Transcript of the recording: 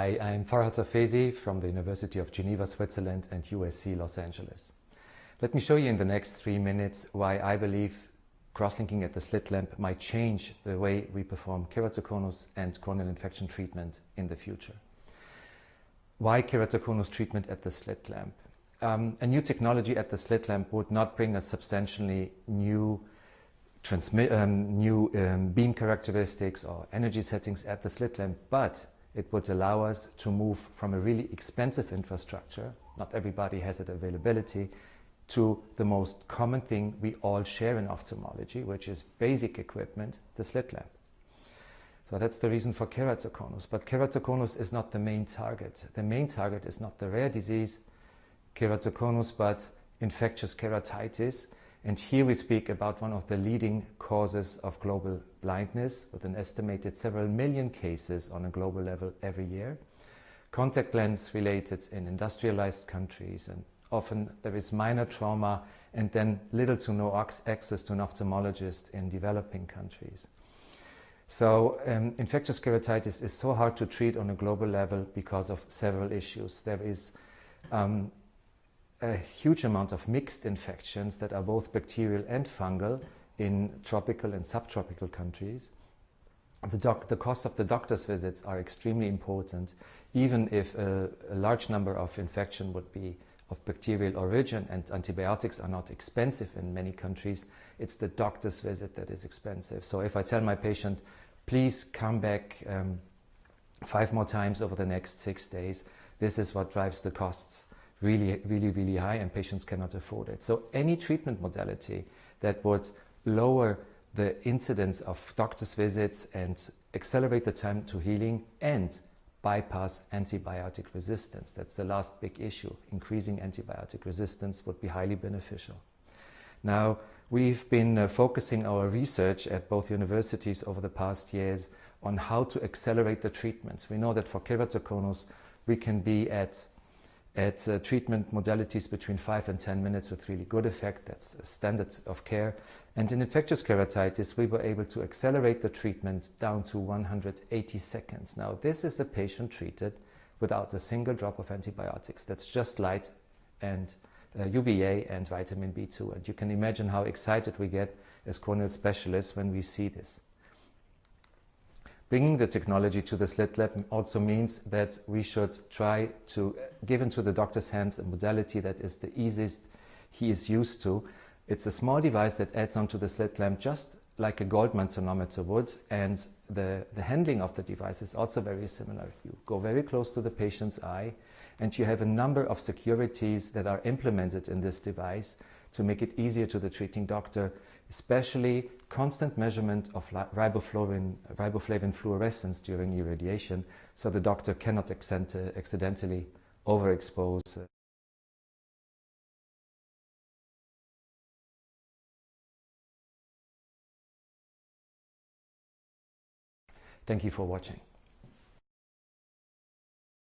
Hi, I'm Farhad Hafezi from the University of Geneva, Switzerland and USC Los Angeles. Let me show you in the next 3 minutes why I believe cross-linking at the slit lamp might change the way we perform keratoconus and corneal infection treatment in the future. Why keratoconus treatment at the slit lamp? A new technology at the slit lamp would not bring us substantially new beam characteristics or energy settings at the slit lamp, but it would allow us to move from a really expensive infrastructure, not everybody has it availability, to the most common thing we all share in ophthalmology, which is basic equipment, the slit lamp. So that's the reason for keratoconus. But keratoconus is not the main target. The main target is not the rare disease keratoconus, but infectious keratitis. And here we speak about one of the leading causes of global blindness, with an estimated several million cases on a global level every year. Contact lens related in industrialized countries, and often there is minor trauma and then little to no access to an ophthalmologist in developing countries. So infectious keratitis is so hard to treat on a global level because of several issues. There is a huge amount of mixed infections that are both bacterial and fungal in tropical and subtropical countries. The cost of the doctor's visits are extremely important, even if a large number of infection would be of bacterial origin and antibiotics are not expensive in many countries. It's the doctor's visit that is expensive. So if I tell my patient, please come back 5 more times over the next 6 days, this is what drives the costs really high, and patients cannot afford it. So any treatment modality that would lower the incidence of doctor's visits and accelerate the time to healing and bypass antibiotic resistance, that's the last big issue. Increasing antibiotic resistance would be highly beneficial. Now, we've been focusing our research at both universities over the past years on how to accelerate the treatment. We know that for keratoconus, we can be at treatment modalities between 5 and 10 minutes with really good effect. That's a standard of care. And in infectious keratitis, we were able to accelerate the treatment down to 180 seconds. Now, this is a patient treated without a single drop of antibiotics. That's just light and UVA and vitamin B2. And you can imagine how excited we get as corneal specialists when we see this. Bringing the technology to the slit lamp also means that we should try to give into the doctor's hands a modality that is the easiest he is used to. It's a small device that adds onto the slit lamp just like a Goldman tonometer would, and the handling of the device is also very similar. You go very close to the patient's eye and you have a number of securities that are implemented in this device to make it easier to the treating doctor, especially constant measurement of riboflavin fluorescence during irradiation, so the doctor cannot accidentally overexpose. Thank you for watching.